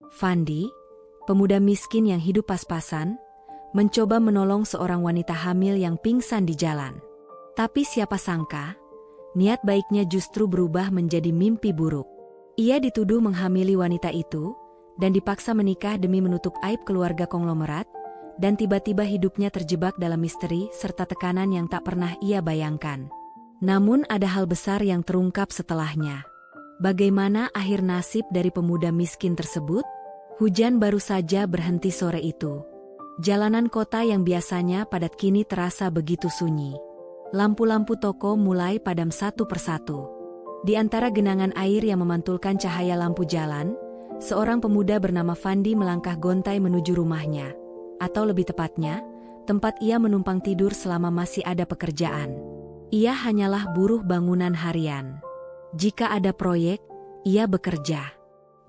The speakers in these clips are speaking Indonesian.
Fandi, pemuda miskin yang hidup pas-pasan, mencoba menolong seorang wanita hamil yang pingsan di jalan. Tapi siapa sangka, niat baiknya justru berubah menjadi mimpi buruk. Ia dituduh menghamili wanita itu, dan dipaksa menikah demi menutup aib keluarga konglomerat, dan tiba-tiba hidupnya terjebak dalam misteri serta tekanan yang tak pernah ia bayangkan. Namun ada hal besar yang terungkap setelahnya. Bagaimana akhir nasib dari pemuda miskin tersebut? Hujan baru saja berhenti sore itu. Jalanan kota yang biasanya padat kini terasa begitu sunyi. Lampu-lampu toko mulai padam satu persatu. Di antara genangan air yang memantulkan cahaya lampu jalan, seorang pemuda bernama Fandi melangkah gontai menuju rumahnya. Atau lebih tepatnya, tempat ia menumpang tidur selama masih ada pekerjaan. Ia hanyalah buruh bangunan harian. Jika ada proyek, ia bekerja.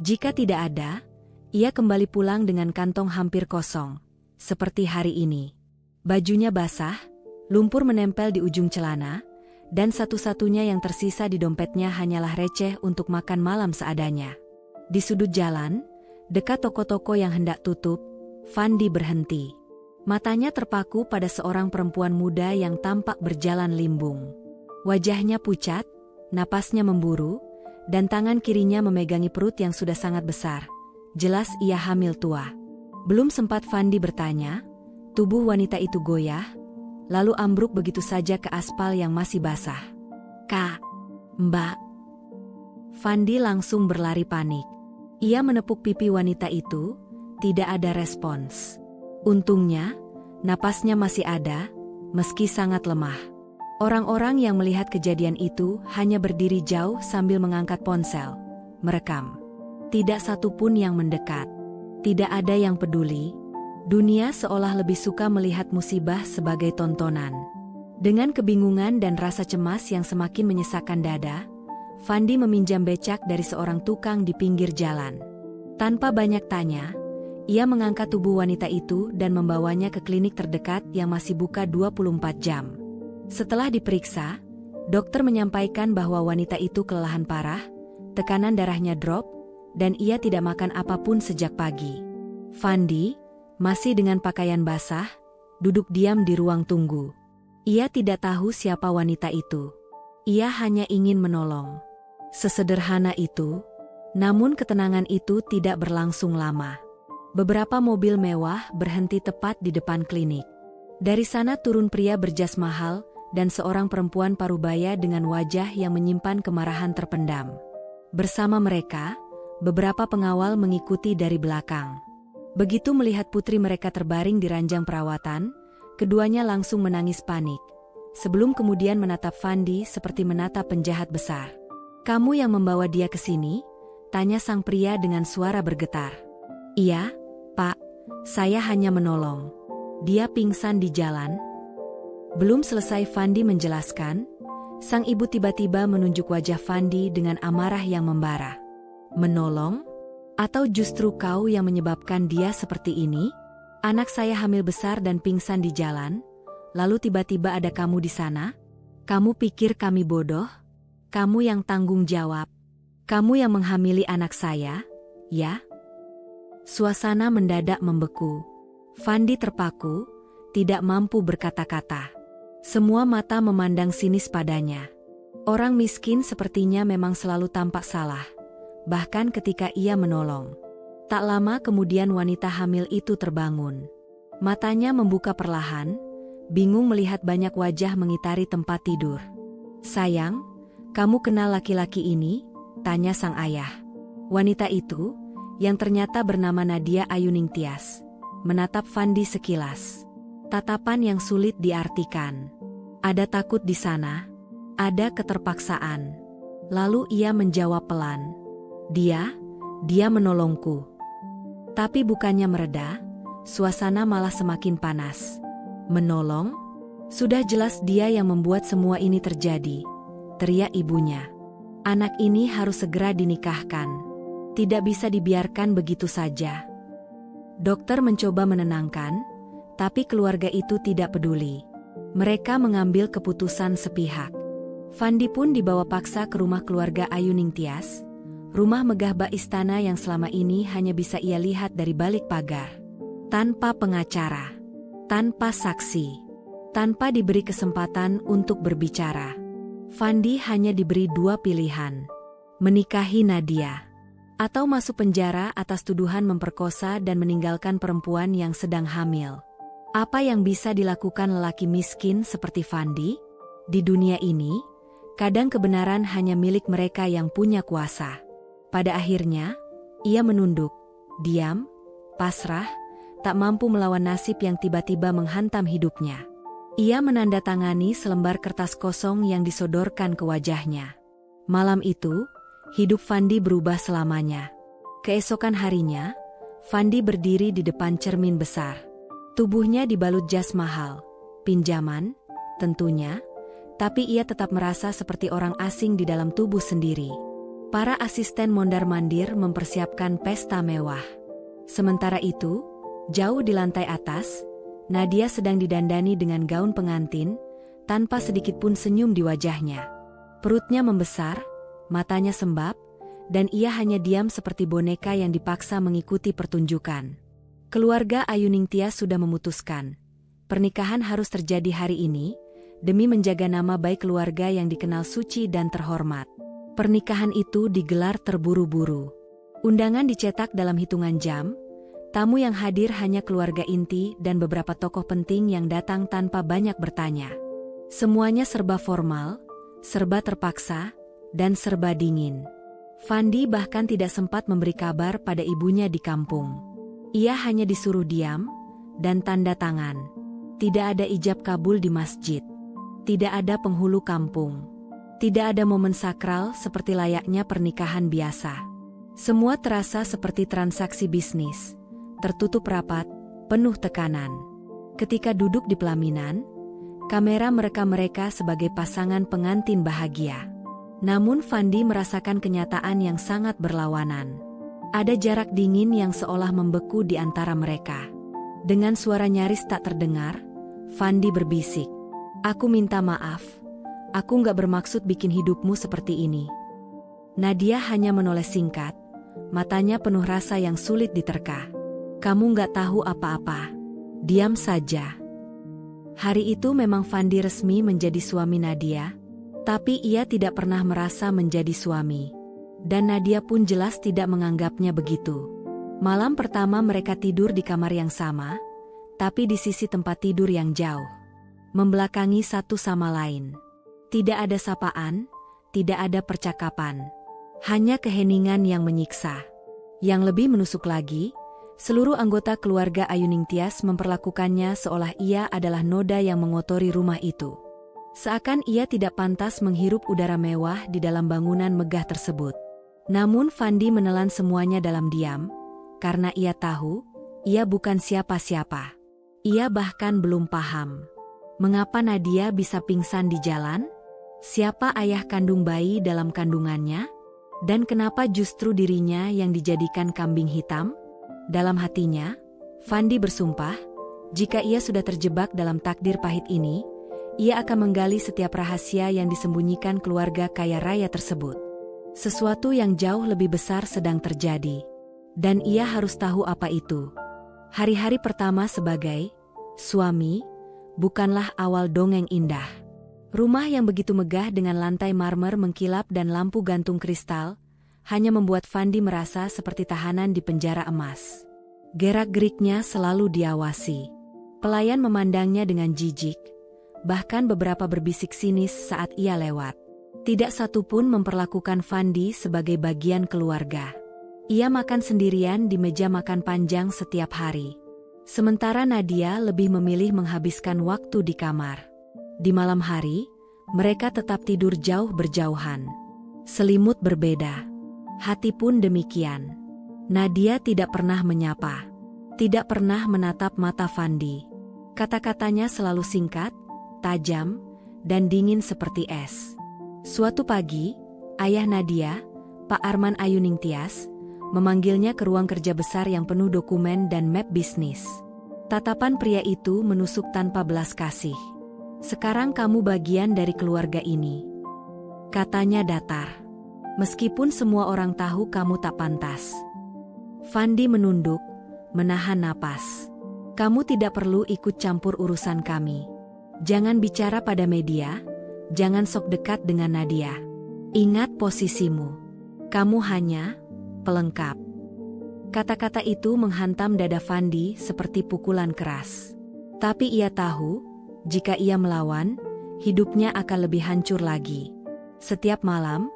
Jika tidak ada, ia kembali pulang dengan kantong hampir kosong. Seperti hari ini. Bajunya basah, lumpur menempel di ujung celana, dan satu-satunya yang tersisa di dompetnya hanyalah receh untuk makan malam seadanya. Di sudut jalan, dekat toko-toko yang hendak tutup, Fandi berhenti. Matanya terpaku pada seorang perempuan muda yang tampak berjalan limbung. Wajahnya pucat, napasnya memburu, dan tangan kirinya memegangi perut yang sudah sangat besar. Jelas ia hamil tua. Belum sempat Fandi bertanya, tubuh wanita itu goyah, lalu ambruk begitu saja ke aspal yang masih basah. "Kak, Mbak." Fandi langsung berlari panik. Ia menepuk pipi wanita itu, tidak ada respons. Untungnya, napasnya masih ada, meski sangat lemah. Orang-orang yang melihat kejadian itu hanya berdiri jauh sambil mengangkat ponsel, merekam. Tidak satu pun yang mendekat. Tidak ada yang peduli. Dunia seolah lebih suka melihat musibah sebagai tontonan. Dengan kebingungan dan rasa cemas yang semakin menyesakkan dada, Fandi meminjam becak dari seorang tukang di pinggir jalan. Tanpa banyak tanya, ia mengangkat tubuh wanita itu dan membawanya ke klinik terdekat yang masih buka 24 jam. Setelah diperiksa, dokter menyampaikan bahwa wanita itu kelelahan parah, tekanan darahnya drop, dan ia tidak makan apapun sejak pagi. Fandi, masih dengan pakaian basah, duduk diam di ruang tunggu. Ia tidak tahu siapa wanita itu. Ia hanya ingin menolong. Sesederhana itu, namun ketenangan itu tidak berlangsung lama. Beberapa mobil mewah berhenti tepat di depan klinik. Dari sana turun pria berjas mahal dan seorang perempuan parubaya dengan wajah yang menyimpan kemarahan terpendam. Bersama mereka, beberapa pengawal mengikuti dari belakang. Begitu melihat putri mereka terbaring di ranjang perawatan, keduanya langsung menangis panik. Sebelum kemudian menatap Fandi seperti menatap penjahat besar. "Kamu yang membawa dia ke sini?" tanya sang pria dengan suara bergetar. "Iya, Pak, saya hanya menolong. Dia pingsan di jalan." Belum selesai Fandi menjelaskan, sang ibu tiba-tiba menunjuk wajah Fandi dengan amarah yang membara. "Menolong? Atau justru kau yang menyebabkan dia seperti ini? Anak saya hamil besar dan pingsan di jalan, lalu tiba-tiba ada kamu di sana? Kamu pikir kami bodoh? Kamu yang tanggung jawab. Kamu yang menghamili anak saya, ya?" Suasana mendadak membeku. Fandi terpaku, tidak mampu berkata-kata. Semua mata memandang sinis padanya. Orang miskin sepertinya memang selalu tampak salah, bahkan ketika ia menolong. Tak lama kemudian wanita hamil itu terbangun. Matanya membuka perlahan, bingung melihat banyak wajah mengitari tempat tidur. "Sayang, kamu kenal laki-laki ini?" tanya sang ayah. Wanita itu, yang ternyata bernama Nadia Ayuningtyas, menatap Fandi sekilas. Tatapan yang sulit diartikan. Ada takut di sana, ada keterpaksaan. Lalu ia menjawab pelan. Dia menolongku." Tapi bukannya mereda, suasana malah semakin panas. "Menolong? Sudah jelas dia yang membuat semua ini terjadi," teriak ibunya. "Anak ini harus segera dinikahkan. Tidak bisa dibiarkan begitu saja." Dokter mencoba menenangkan, tapi keluarga itu tidak peduli. Mereka mengambil keputusan sepihak. Fandi pun dibawa paksa ke rumah keluarga Ayuningtyas, Rumah megah bak istana yang selama ini hanya bisa ia lihat dari balik pagar. Tanpa pengacara, tanpa saksi, tanpa diberi kesempatan untuk berbicara. Fandi hanya diberi dua pilihan. Menikahi Nadia, atau masuk penjara atas tuduhan memperkosa dan meninggalkan perempuan yang sedang hamil. Apa yang bisa dilakukan lelaki miskin seperti Fandi? Di dunia ini, kadang kebenaran hanya milik mereka yang punya kuasa. Pada akhirnya, ia menunduk, diam, pasrah, tak mampu melawan nasib yang tiba-tiba menghantam hidupnya. Ia menandatangani selembar kertas kosong yang disodorkan ke wajahnya. Malam itu, hidup Fandi berubah selamanya. Keesokan harinya, Fandi berdiri di depan cermin besar. Tubuhnya dibalut jas mahal, pinjaman, tentunya, tapi ia tetap merasa seperti orang asing di dalam tubuh sendiri. Para asisten mondar-mandir mempersiapkan pesta mewah. Sementara itu, jauh di lantai atas, Nadia sedang didandani dengan gaun pengantin, tanpa sedikit pun senyum di wajahnya. Perutnya membesar, matanya sembab, dan ia hanya diam seperti boneka yang dipaksa mengikuti pertunjukan. Keluarga Ayu Ningtyas sudah memutuskan, pernikahan harus terjadi hari ini, demi menjaga nama baik keluarga yang dikenal suci dan terhormat. Pernikahan itu digelar terburu-buru. Undangan dicetak dalam hitungan jam, tamu yang hadir hanya keluarga inti dan beberapa tokoh penting yang datang tanpa banyak bertanya. Semuanya serba formal, serba terpaksa, dan serba dingin. Fandi bahkan tidak sempat memberi kabar pada ibunya di kampung. Ia hanya disuruh diam dan tanda tangan. Tidak ada ijab kabul di masjid. Tidak ada penghulu kampung. Tidak ada momen sakral seperti layaknya pernikahan biasa. Semua terasa seperti transaksi bisnis, tertutup rapat, penuh tekanan. Ketika duduk di pelaminan, kamera merekam mereka sebagai pasangan pengantin bahagia. Namun Fandi merasakan kenyataan yang sangat berlawanan. Ada jarak dingin yang seolah membeku di antara mereka. Dengan suara nyaris tak terdengar, Fandi berbisik, "Aku minta maaf. Aku nggak bermaksud bikin hidupmu seperti ini." Nadia hanya menoleh singkat, matanya penuh rasa yang sulit diterka. "Kamu nggak tahu apa-apa. Diam saja." Hari itu memang Fandi resmi menjadi suami Nadia, tapi ia tidak pernah merasa menjadi suami. Dan Nadia pun jelas tidak menganggapnya begitu. Malam pertama mereka tidur di kamar yang sama, tapi di sisi tempat tidur yang jauh. Membelakangi satu sama lain. Tidak ada sapaan, tidak ada percakapan. Hanya keheningan yang menyiksa. Yang lebih menusuk lagi, seluruh anggota keluarga Ayu Ningtyas memperlakukannya seolah ia adalah noda yang mengotori rumah itu. Seakan ia tidak pantas menghirup udara mewah di dalam bangunan megah tersebut. Namun Fandi menelan semuanya dalam diam, karena ia tahu, ia bukan siapa-siapa. Ia bahkan belum paham. Mengapa Nadia bisa pingsan di jalan? Siapa ayah kandung bayi dalam kandungannya? Dan kenapa justru dirinya yang dijadikan kambing hitam? Dalam hatinya, Fandi bersumpah, jika ia sudah terjebak dalam takdir pahit ini, ia akan menggali setiap rahasia yang disembunyikan keluarga kaya raya tersebut. Sesuatu yang jauh lebih besar sedang terjadi. Dan ia harus tahu apa itu. Hari-hari pertama sebagai suami bukanlah awal dongeng indah. Rumah yang begitu megah dengan lantai marmer mengkilap dan lampu gantung kristal, hanya membuat Fandi merasa seperti tahanan di penjara emas. Gerak-geriknya selalu diawasi. Pelayan memandangnya dengan jijik, bahkan beberapa berbisik sinis saat ia lewat. Tidak satu pun memperlakukan Fandi sebagai bagian keluarga. Ia makan sendirian di meja makan panjang setiap hari. Sementara Nadia lebih memilih menghabiskan waktu di kamar. Di malam hari, mereka tetap tidur jauh berjauhan. Selimut berbeda. Hati pun demikian. Nadia tidak pernah menyapa. Tidak pernah menatap mata Fandi. Kata-katanya selalu singkat, tajam, dan dingin seperti es. Suatu pagi, ayah Nadia, Pak Arman Ayu Ningtyas, memanggilnya ke ruang kerja besar yang penuh dokumen dan map bisnis. Tatapan pria itu menusuk tanpa belas kasih. "Sekarang kamu bagian dari keluarga ini," katanya datar. Meskipun semua orang tahu kamu tak pantas. Fandi menunduk, menahan napas. Kamu tidak perlu ikut campur urusan kami. Jangan bicara pada media, jangan sok dekat dengan Nadia. Ingat posisimu. Kamu hanya pelengkap. Kata-kata itu menghantam dada Fandi seperti pukulan keras. Tapi ia tahu, jika ia melawan, hidupnya akan lebih hancur lagi. Setiap malam,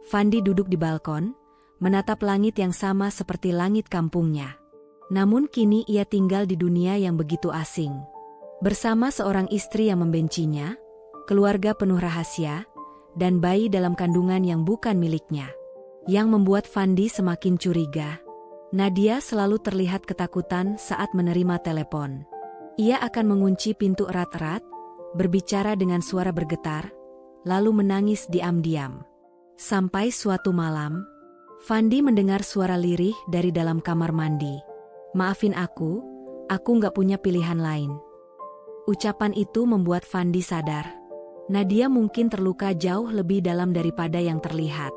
Fandi duduk di balkon, menatap langit yang sama seperti langit kampungnya. Namun kini ia tinggal di dunia yang begitu asing. Bersama seorang istri yang membencinya, keluarga penuh rahasia, dan bayi dalam kandungan yang bukan miliknya. Yang membuat Fandi semakin curiga. Nadia selalu terlihat ketakutan saat menerima telepon. Ia akan mengunci pintu erat-erat, berbicara dengan suara bergetar, lalu menangis diam-diam. Sampai suatu malam, Fandi mendengar suara lirih dari dalam kamar mandi. Maafin aku nggak punya pilihan lain. Ucapan itu membuat Fandi sadar. Nadia mungkin terluka jauh lebih dalam daripada yang terlihat.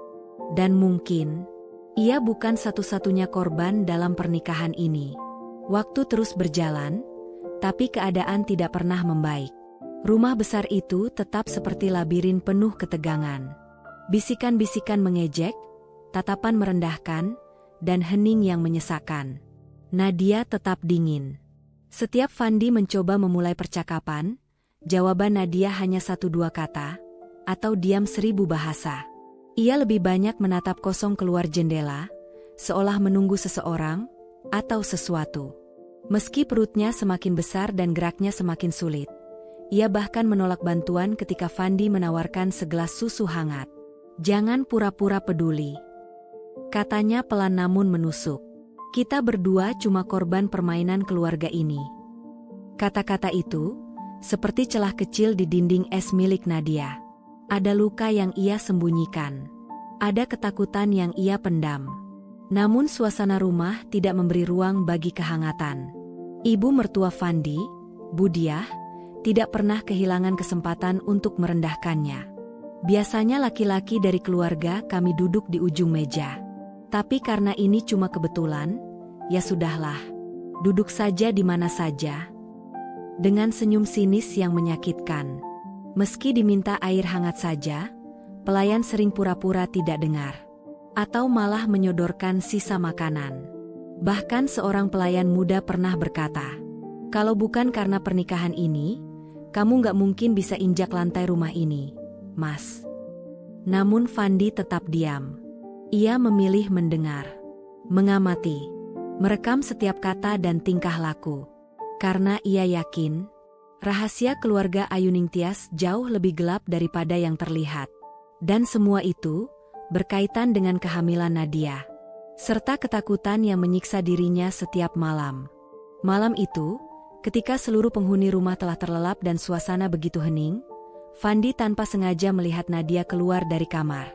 Dan mungkin, ia bukan satu-satunya korban dalam pernikahan ini. Waktu terus berjalan, tapi keadaan tidak pernah membaik. Rumah besar itu tetap seperti labirin penuh ketegangan. Bisikan-bisikan mengejek, tatapan merendahkan, dan hening yang menyesakkan. Nadia tetap dingin. Setiap Fandi mencoba memulai percakapan, jawaban Nadia hanya 1-2 kata, atau diam 1000 bahasa. Ia lebih banyak menatap kosong keluar jendela, seolah menunggu seseorang, atau sesuatu. Meski perutnya semakin besar dan geraknya semakin sulit, ia bahkan menolak bantuan ketika Fandi menawarkan segelas susu hangat. Jangan pura-pura peduli, katanya pelan namun menusuk. Kita berdua cuma korban permainan keluarga ini. Kata-kata itu seperti celah kecil di dinding es milik Nadia. Ada luka yang ia sembunyikan. Ada ketakutan yang ia pendam. Namun suasana rumah tidak memberi ruang bagi kehangatan. Ibu mertua Fandi, Budiah, tidak pernah kehilangan kesempatan untuk merendahkannya. Biasanya laki-laki dari keluarga kami duduk di ujung meja. Tapi karena ini cuma kebetulan, ya sudahlah. Duduk saja di mana saja. Dengan senyum sinis yang menyakitkan. Meski diminta air hangat saja, pelayan sering pura-pura tidak dengar. Atau malah menyodorkan sisa makanan. Bahkan seorang pelayan muda pernah berkata, "Kalau bukan karena pernikahan ini, kamu nggak mungkin bisa injak lantai rumah ini, Mas." Namun Fandi tetap diam. Ia memilih mendengar, mengamati, merekam setiap kata dan tingkah laku. Karena ia yakin, rahasia keluarga Ayuning Tias jauh lebih gelap daripada yang terlihat. Dan semua itu berkaitan dengan kehamilan Nadia, serta ketakutan yang menyiksa dirinya setiap malam. Malam itu, ketika seluruh penghuni rumah telah terlelap dan suasana begitu hening, Fandi tanpa sengaja melihat Nadia keluar dari kamar.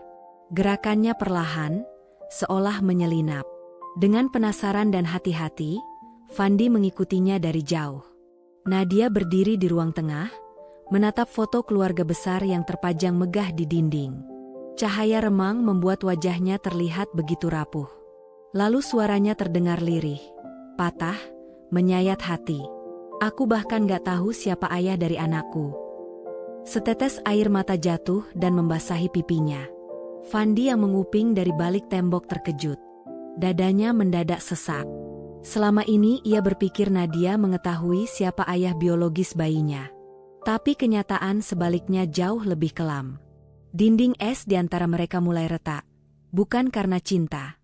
Gerakannya perlahan, seolah menyelinap. Dengan penasaran dan hati-hati, Fandi mengikutinya dari jauh. Nadia berdiri di ruang tengah, menatap foto keluarga besar yang terpajang megah di dinding. Cahaya remang membuat wajahnya terlihat begitu rapuh. Lalu suaranya terdengar lirih, patah, menyayat hati. Aku bahkan gak tahu siapa ayah dari anakku. Setetes air mata jatuh dan membasahi pipinya. Fandi yang menguping dari balik tembok terkejut. Dadanya mendadak sesak. Selama ini ia berpikir Nadia mengetahui siapa ayah biologis bayinya. Tapi kenyataan sebaliknya jauh lebih kelam. Dinding es di antara mereka mulai retak. Bukan karena cinta,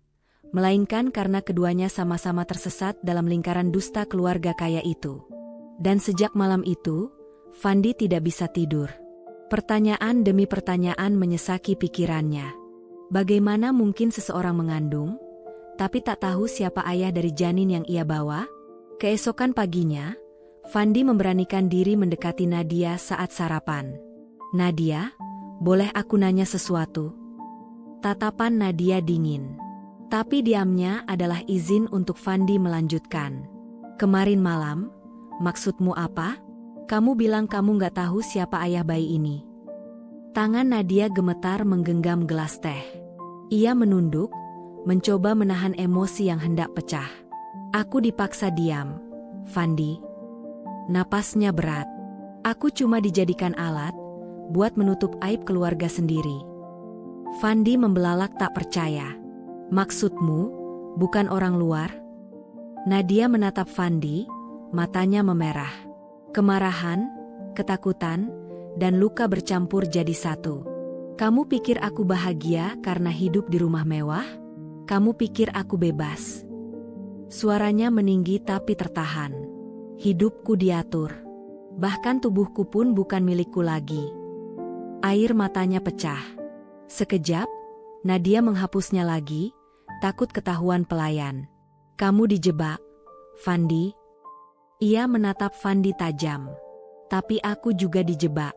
melainkan karena keduanya sama-sama tersesat dalam lingkaran dusta keluarga kaya itu. Dan sejak malam itu, Fandi tidak bisa tidur. Pertanyaan demi pertanyaan menyesaki pikirannya. Bagaimana mungkin seseorang mengandung, tapi tak tahu siapa ayah dari janin yang ia bawa? Keesokan paginya, Fandi memberanikan diri mendekati Nadia saat sarapan. "Nadia, boleh aku nanya sesuatu?" Tatapan Nadia dingin. Tapi diamnya adalah izin untuk Fandi melanjutkan. "Kemarin malam, maksudmu apa? Kamu bilang kamu gak tahu siapa ayah bayi ini." Tangan Nadia gemetar menggenggam gelas teh. Ia menunduk, mencoba menahan emosi yang hendak pecah. Aku dipaksa diam, Fandi. Napasnya berat. Aku cuma dijadikan alat, buat menutup aib keluarga sendiri. Fandi membelalak tak percaya. Maksudmu, bukan orang luar? Nadia menatap Fandi, matanya memerah. Kemarahan, ketakutan, dan luka bercampur jadi satu. Kamu pikir aku bahagia karena hidup di rumah mewah? Kamu pikir aku bebas? Suaranya meninggi tapi tertahan. Hidupku diatur. Bahkan tubuhku pun bukan milikku lagi. Air matanya pecah. Sekejap, Nadia menghapusnya lagi, takut ketahuan pelayan. Kamu dijebak, Fandi. Ia menatap Fandi tajam. Tapi aku juga dijebak.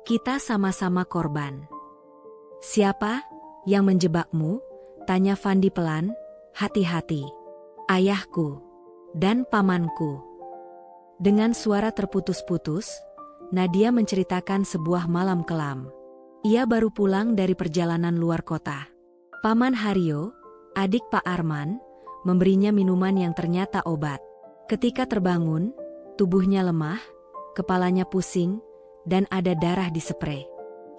Kita sama-sama korban. Siapa yang menjebakmu? Tanya Fandi pelan, hati-hati. Ayahku dan pamanku. Dengan suara terputus-putus, Nadia menceritakan sebuah malam kelam. Ia baru pulang dari perjalanan luar kota. Paman Haryo, adik Pak Arman, memberinya minuman yang ternyata obat. Ketika terbangun, tubuhnya lemah, kepalanya pusing, dan ada darah di spray.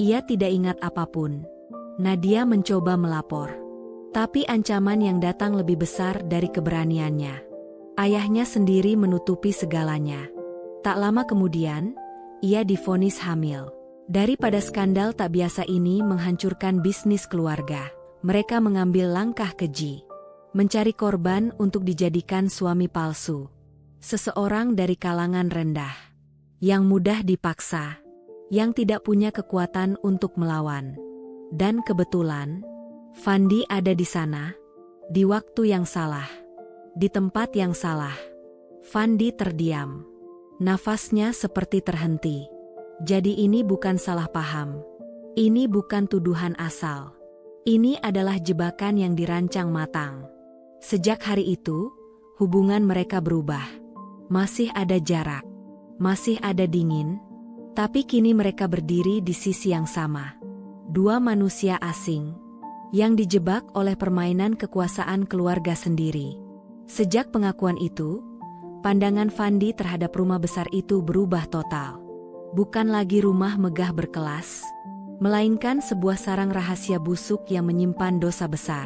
Ia tidak ingat apapun. Nadia mencoba melapor. Tapi ancaman yang datang lebih besar dari keberaniannya. Ayahnya sendiri menutupi segalanya. Tak lama kemudian, ia divonis hamil. Daripada skandal tak biasa ini menghancurkan bisnis keluarga, mereka mengambil langkah keji. Mencari korban untuk dijadikan suami palsu. Seseorang dari kalangan rendah. Yang mudah dipaksa. Yang tidak punya kekuatan untuk melawan. Dan kebetulan, Fandi ada di sana. Di waktu yang salah. Di tempat yang salah. Fandi terdiam. Nafasnya seperti terhenti. Jadi ini bukan salah paham. Ini bukan tuduhan asal. Ini adalah jebakan yang dirancang matang. Sejak hari itu, hubungan mereka berubah. Masih ada jarak. Masih ada dingin. Tapi kini mereka berdiri di sisi yang sama. Dua manusia asing. Yang dijebak oleh permainan kekuasaan keluarga sendiri. Sejak pengakuan itu, pandangan Fandi terhadap rumah besar itu berubah total. Bukan lagi rumah megah berkelas, melainkan sebuah sarang rahasia busuk yang menyimpan dosa besar.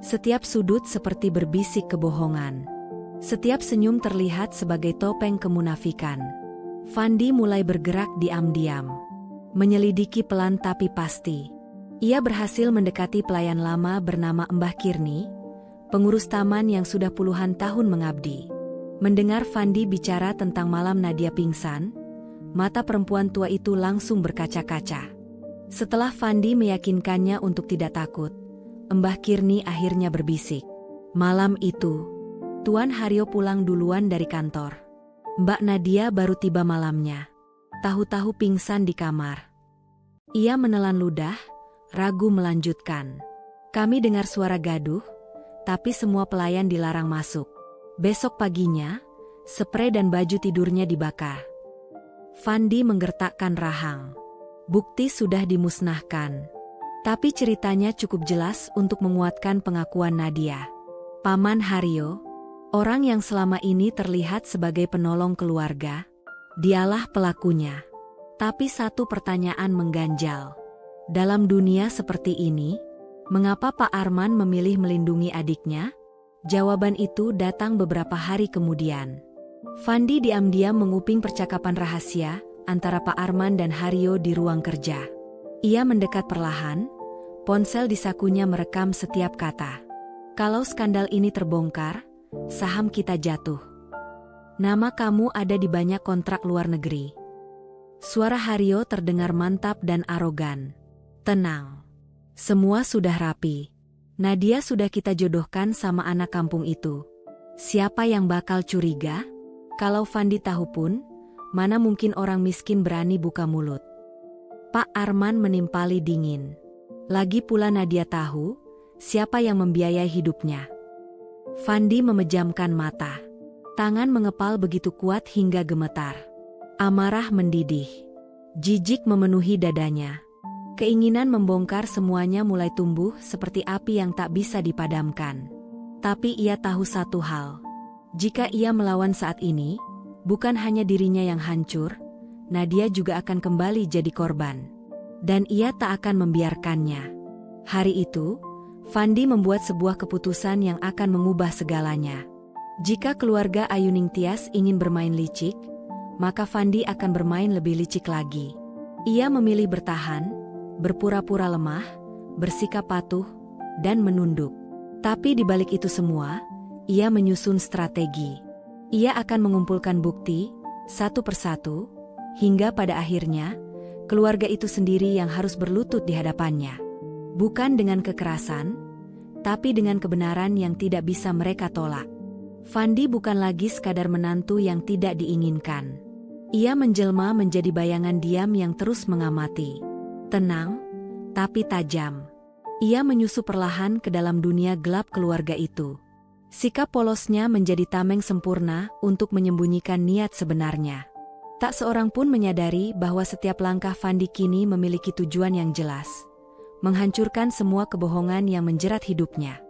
Setiap sudut seperti berbisik kebohongan. Setiap senyum terlihat sebagai topeng kemunafikan. Fandi mulai bergerak diam-diam. Menyelidiki pelan tapi pasti. Ia berhasil mendekati pelayan lama bernama Mbah Kirni, pengurus taman yang sudah puluhan tahun mengabdi. Mendengar Fandi bicara tentang malam Nadia pingsan, mata perempuan tua itu langsung berkaca-kaca. Setelah Fandi meyakinkannya untuk tidak takut, Mbah Kirni akhirnya berbisik. Malam itu, Tuan Haryo pulang duluan dari kantor. Mbak Nadia baru tiba malamnya. Tahu-tahu pingsan di kamar. Ia menelan ludah, ragu melanjutkan. Kami dengar suara gaduh, tapi semua pelayan dilarang masuk. Besok paginya, spray dan baju tidurnya dibakar. Fandi menggertakkan rahang. Bukti sudah dimusnahkan. Tapi ceritanya cukup jelas untuk menguatkan pengakuan Nadia. Paman Haryo, orang yang selama ini terlihat sebagai penolong keluarga, dialah pelakunya. Tapi satu pertanyaan mengganjal. Dalam dunia seperti ini, mengapa Pak Arman memilih melindungi adiknya? Jawaban itu datang beberapa hari kemudian. Fandi diam-diam menguping percakapan rahasia antara Pak Arman dan Haryo di ruang kerja. Ia mendekat perlahan, ponsel di sakunya merekam setiap kata. Kalau skandal ini terbongkar, saham kita jatuh. Nama kamu ada di banyak kontrak luar negeri. Suara Haryo terdengar mantap dan arogan. Tenang. Semua sudah rapi. Nadia sudah kita jodohkan sama anak kampung itu. Siapa yang bakal curiga? Kalau Fandi tahu pun, mana mungkin orang miskin berani buka mulut. Pak Arman menimpali dingin. Lagi pula Nadia tahu, siapa yang membiayai hidupnya. Fandi memejamkan mata. Tangan mengepal begitu kuat hingga gemetar. Amarah mendidih. Jijik memenuhi dadanya. Keinginan membongkar semuanya mulai tumbuh seperti api yang tak bisa dipadamkan. Tapi ia tahu satu hal. Jika ia melawan saat ini, bukan hanya dirinya yang hancur, Nadia juga akan kembali jadi korban. Dan ia tak akan membiarkannya. Hari itu, Fandi membuat sebuah keputusan yang akan mengubah segalanya. Jika keluarga Ayuning Tias ingin bermain licik, maka Fandi akan bermain lebih licik lagi. Ia memilih bertahan, berpura-pura lemah, bersikap patuh, dan menunduk. Tapi di balik itu semua, ia menyusun strategi. Ia akan mengumpulkan bukti, satu persatu, hingga pada akhirnya, keluarga itu sendiri yang harus berlutut di hadapannya. Bukan dengan kekerasan, tapi dengan kebenaran yang tidak bisa mereka tolak. Fandi bukan lagi sekadar menantu yang tidak diinginkan. Ia menjelma menjadi bayangan diam yang terus mengamati. Tenang, tapi tajam. Ia menyusup perlahan ke dalam dunia gelap keluarga itu. Sikap polosnya menjadi tameng sempurna untuk menyembunyikan niat sebenarnya. Tak seorang pun menyadari bahwa setiap langkah Fandi kini memiliki tujuan yang jelas. Menghancurkan semua kebohongan yang menjerat hidupnya.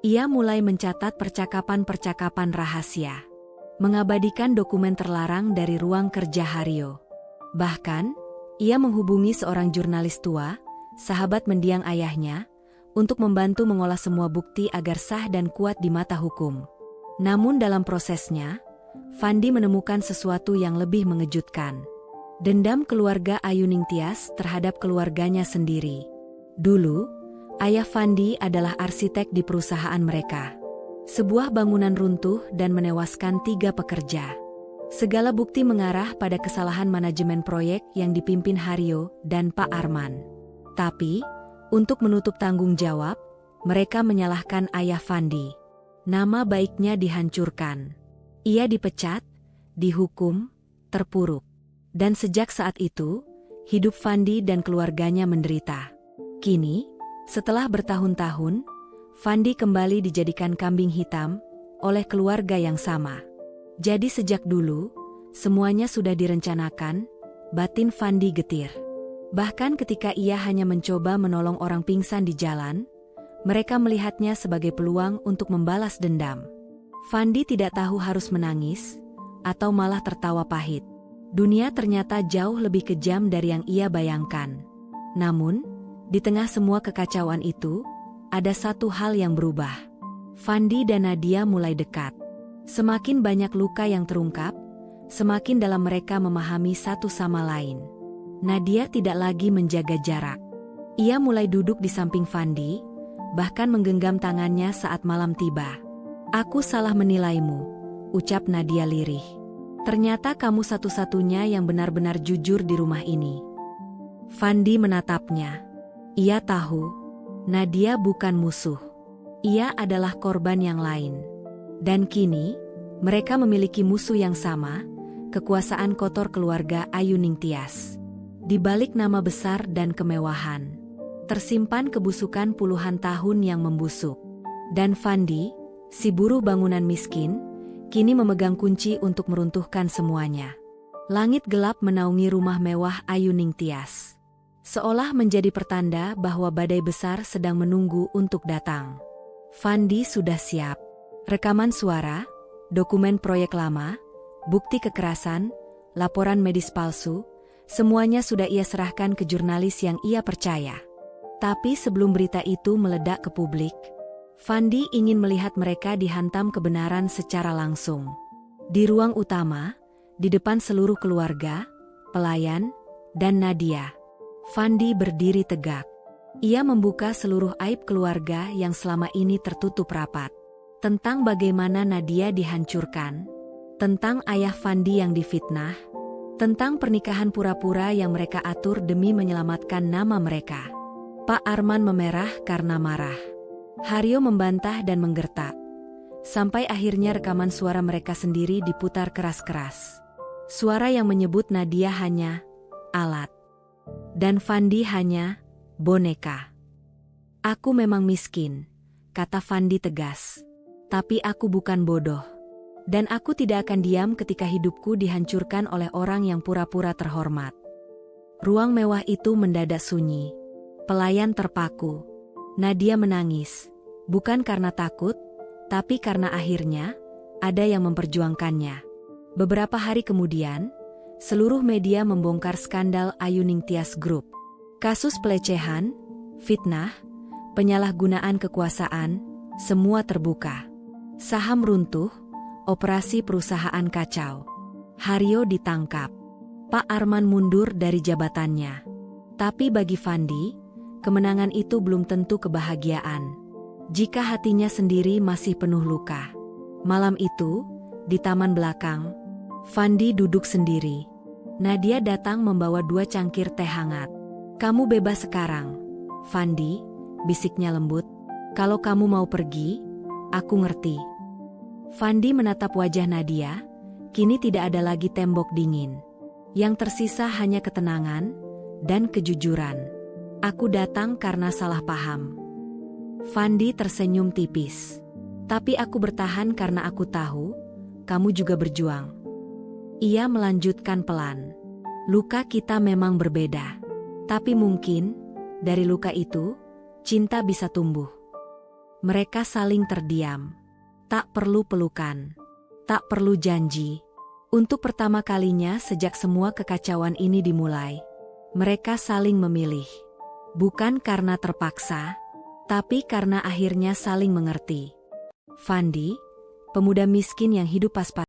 Ia mulai mencatat percakapan-percakapan rahasia. Mengabadikan dokumen terlarang dari ruang kerja Haryo. Bahkan, ia menghubungi seorang jurnalis tua, sahabat mendiang ayahnya, untuk membantu mengolah semua bukti agar sah dan kuat di mata hukum. Namun dalam prosesnya, Fandi menemukan sesuatu yang lebih mengejutkan. Dendam keluarga Ayuning Tias terhadap keluarganya sendiri. Dulu, ayah Fandi adalah arsitek di perusahaan mereka. Sebuah bangunan runtuh dan menewaskan 3 pekerja. Segala bukti mengarah pada kesalahan manajemen proyek yang dipimpin Haryo dan Pak Arman. Tapi, untuk menutup tanggung jawab, mereka menyalahkan ayah Fandi. Nama baiknya dihancurkan. Ia dipecat, dihukum, terpuruk. Dan sejak saat itu, hidup Fandi dan keluarganya menderita. Kini, setelah bertahun-tahun, Fandi kembali dijadikan kambing hitam oleh keluarga yang sama. Jadi sejak dulu, semuanya sudah direncanakan, batin Fandi getir. Bahkan ketika ia hanya mencoba menolong orang pingsan di jalan, mereka melihatnya sebagai peluang untuk membalas dendam. Fandi tidak tahu harus menangis, atau malah tertawa pahit. Dunia ternyata jauh lebih kejam dari yang ia bayangkan. Namun, di tengah semua kekacauan itu, ada satu hal yang berubah. Fandi dan Nadia mulai dekat. Semakin banyak luka yang terungkap, semakin dalam mereka memahami satu sama lain. Nadia tidak lagi menjaga jarak. Ia mulai duduk di samping Fandi, bahkan menggenggam tangannya saat malam tiba. "Aku salah menilaimu," ucap Nadia lirih. "Ternyata kamu satu-satunya yang benar-benar jujur di rumah ini." Fandi menatapnya. Ia tahu, Nadia bukan musuh. Ia adalah korban yang lain. Dan kini, mereka memiliki musuh yang sama, kekuasaan kotor keluarga Ayuning Tias. Di balik nama besar dan kemewahan, tersimpan kebusukan puluhan tahun yang membusuk. Dan Fandi, si buruh bangunan miskin, kini memegang kunci untuk meruntuhkan semuanya. Langit gelap menaungi rumah mewah Ayuning Tias. Seolah menjadi pertanda bahwa badai besar sedang menunggu untuk datang. Fandi sudah siap. Rekaman suara, dokumen proyek lama, bukti kekerasan, laporan medis palsu, semuanya sudah ia serahkan ke jurnalis yang ia percaya. Tapi sebelum berita itu meledak ke publik, Fandi ingin melihat mereka dihantam kebenaran secara langsung. Di ruang utama, di depan seluruh keluarga, pelayan, dan Nadia, Fandi berdiri tegak. Ia membuka seluruh aib keluarga yang selama ini tertutup rapat. Tentang bagaimana Nadia dihancurkan, tentang ayah Fandi yang difitnah, tentang pernikahan pura-pura yang mereka atur demi menyelamatkan nama mereka. Pak Arman memerah karena marah. Haryo membantah dan menggertak. Sampai akhirnya rekaman suara mereka sendiri diputar keras-keras. Suara yang menyebut Nadia hanya alat. Dan Fandi hanya boneka. "Aku memang miskin," kata Fandi tegas. "Tapi aku bukan bodoh. Dan aku tidak akan diam ketika hidupku dihancurkan oleh orang yang pura-pura terhormat." Ruang mewah itu mendadak sunyi. Pelayan terpaku. Nadia menangis. Bukan karena takut, tapi karena akhirnya ada yang memperjuangkannya. Beberapa hari kemudian, seluruh media membongkar skandal Ayu Ningtyas Group. Kasus pelecehan, fitnah, penyalahgunaan kekuasaan, semua terbuka. Saham runtuh, operasi perusahaan kacau. Haryo ditangkap. Pak Arman mundur dari jabatannya. Tapi bagi Fandi, kemenangan itu belum tentu kebahagiaan. Jika hatinya sendiri masih penuh luka. Malam itu, di taman belakang, Fandi duduk sendiri. Nadia datang membawa 2 cangkir teh hangat. "Kamu bebas sekarang, Fandi," bisiknya lembut. "Kalau kamu mau pergi, aku ngerti." Fandi menatap wajah Nadia, kini tidak ada lagi tembok dingin. Yang tersisa hanya ketenangan dan kejujuran. "Aku datang karena salah paham." Fandi tersenyum tipis. "Tapi aku bertahan karena aku tahu, kamu juga berjuang." Ia melanjutkan pelan. "Luka kita memang berbeda. Tapi mungkin, dari luka itu, cinta bisa tumbuh." Mereka saling terdiam. Tak perlu pelukan. Tak perlu janji. Untuk pertama kalinya sejak semua kekacauan ini dimulai, mereka saling memilih. Bukan karena terpaksa, tapi karena akhirnya saling mengerti. Fandi, pemuda miskin yang hidup pas-pasan,